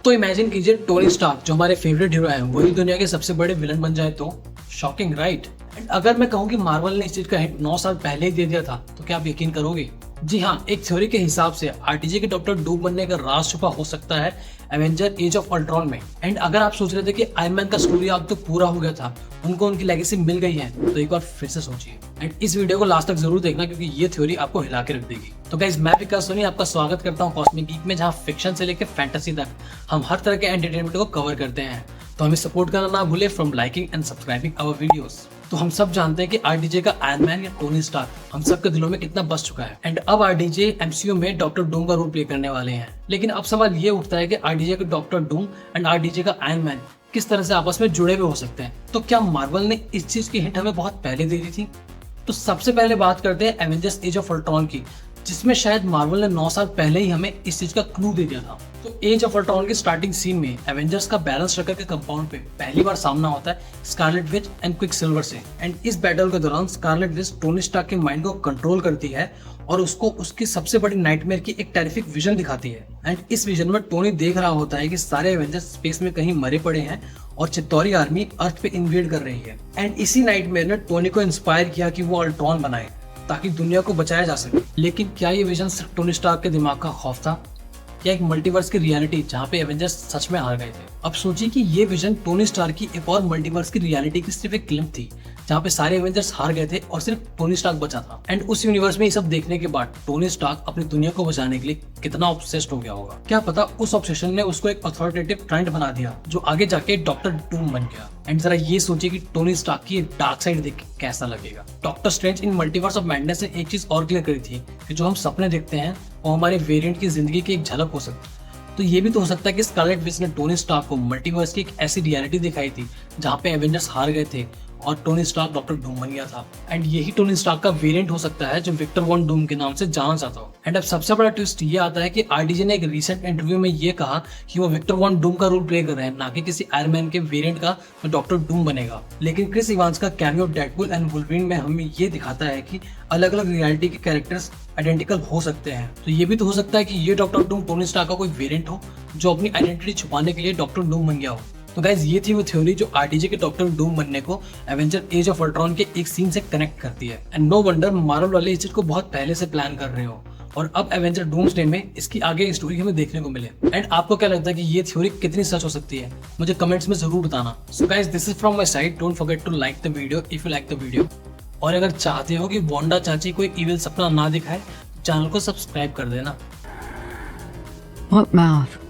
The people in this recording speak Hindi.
तो इमेजिन कीजिए टोनी स्टार्क जो हमारे फेवरेट हीरो हैं वही दुनिया के सबसे बड़े विलन बन जाए तो शॉकिंग राइट। एंड अगर मैं कहूँ कि मार्वल ने इस चीज का हिंट 9 साल पहले ही दे दिया था तो क्या आप यकीन करोगे? जी हाँ, एक थ्योरी के हिसाब से आरटीजे के डॉक्टर डूम बनने का राज छुपा हो सकता है एवेंजर एज ऑफ अल्ट्रॉन में। एंड अगर आप सोच रहे थे कि आयरन मैन का स्टोरी अब तो पूरा हो गया था, उनको उनकी लेगेसी मिल गई है, तो एक बार फिर से सोचिए एंड इस वीडियो को लास्ट तक जरूर देखना क्योंकि ये थ्योरी आपको हिला के रख देगी। तो गाइस, मैं विकास सोनी आपका स्वागत करता हूँ कॉस्मिक गीक में, जहाँ फिक्शन से लेकर फैंटेसी तक हम हर तरह के एंटरटेनमेंट को कवर करते हैं। तो हमें सपोर्ट करना ना भूले from liking and subscribing our videos. तो हम सब जानते हैं कि आरडीजे का आयरन मैन या टोनी स्टार्क हम सब के दिलों में कितना बस चुका है। एंड अब आरडीजे एमसीयू में डॉक्टर डूम का रोल प्ले करने वाले हैं। लेकिन अब सवाल ये उठता है कि आरडीजे का डॉक्टर डूम एंड आरडीजे का आयरन मैन किस तरह से आपस में जुड़े हुए हो सकते हैं। तो क्या मार्वल ने इस चीज की हिंट हमें बहुत पहले दे दी थी? तो सबसे पहले बात करते हैं एवेंजर्स एज ऑफ अल्ट्रॉन की, जिसमें शायद मार्वल ने 9 साल पहले ही हमें इस चीज का क्लू दे दिया था। तो एज ऑफ अल्ट्रॉन के स्टार्टिंग सीन में एवेंजर्स का बैरन स्ट्रकर के कंपाउंड पे पहली बार सामना होता है स्कारलेट विच एंड क्विकसिल्वर से। एंड इस बैटल के दौरान स्कारलेट विच टोनी स्टार्क के माइंड को कंट्रोल करती है और उसको उसकी सबसे बड़ी नाइटमेयर की एक टेरिफिक विजन दिखाती है। एंड इस विजन में टोनी देख रहा होता है कि सारे एवेंजर्स स्पेस में कहीं मरे पड़े हैं और चित्तौरी आर्मी अर्थ पे इन्वेड कर रही है। एंड इसी नाइटमेयर ने टोनी को इंस्पायर किया कि वो अल्ट्रॉन बनाए ताकि दुनिया को बचाया जा सके। लेकिन क्या ये विजन सिर्फ टोनी स्टार्क के दिमाग का खौफ था या एक मल्टीवर्स की रियलिटी जहाँ पे एवेंजर्स सच में हार गए थे? अब सोचिए कि ये विजन टोनी स्टार्क की एक और मल्टीवर्स की रियलिटी की सिर्फ एक ग्लिम्प थी जहाँ पे सारे एवेंजर्स हार गए थे और सिर्फ टोनी स्टार्क बचा था। एंड उस यूनिवर्स में ये सब देखने के बाद टोनी स्टार्क अपनी दुनिया को बचाने के लिए कितना ऑब्सेस्ड हो गया होगा। क्या पता उस ऑब्सेशन ने उसको एक अथॉरिटेटिव ट्रेंड बना दिया जो आगे जाके डॉक्टर डूम बन गया। एंड जरा ये सोचिए कि टोनी स्टार्क की डार्क साइड देख के कैसा लगेगा। Doctor strange in multiverse of madness ने एक चीज और क्लियर करी थी कि जो हम सपने देखते हैं वो हमारे वेरिएंट की जिंदगी की एक झलक हो सकती है। तो ये भी तो हो सकता है कि स्कारलेट विच ने टोनी स्टार्क को मल्टीवर्स की एक ऐसी रियलिटी दिखाई थी जहाँ पे एवेंजर्स हार गए थे और टोनी स्टार्क डॉक्टर डूम बन गया था। एंड यही टोनी स्टार्क का वेरिएंट हो सकता है जो विक्टर वॉन डूम के नाम से जाना जाता हो। एंड अब सबसे बड़ा ट्विस्ट ये आता है कि आरडीजे ने एक रीसेंट इंटरव्यू में ये कहा कि वो विक्टर वॉन डूम का रोल प्ले कर रहे हैं, ना कि किसी आयरन मैन के वेरिएंट का जो डॉक्टर डूम बनेगा। लेकिन क्रिस इवांस का कैमियो डेडपूल एंड वुल्वरीन में हमें ये दिखाता है कि अलग अलग रियलिटी के कैरेक्टर्स आइडेंटिकल हो सकते हैं। तो ये भी तो हो सकता है कि ये डॉक्टर डूम टोनी स्टार्क का कोई वेरिएंट हो जो अपनी आइडेंटिटी छुपाने के लिए डॉक्टर डूम बन गया हो। तो गाइज, ये थी वो थ्योरी जो आरडीजे के डॉक्टर डूम बनने को एवेंजर एज ऑफ अल्ट्रॉन के एक सीन से कनेक्ट करती है। एंड नो वंडर मार्वल वाले इस चीज को बहुत पहले से प्लान कर रहे हो और अब एवेंजर डूम्सडे में इसकी आगे स्टोरी हमें देखने को मिले। एंड आपको क्या लगता है कि ये थ्योरी कितनी सच हो सकती है? मुझे कमेंट्स में जरूर बताना। So guys, this is from my side. Don't forget to like the video if you like the video. और अगर चाहते हो कि वांडा चाची कोई इविल सपना ना दिखाए तो चैनल को सब्सक्राइब कर देना। What mouth?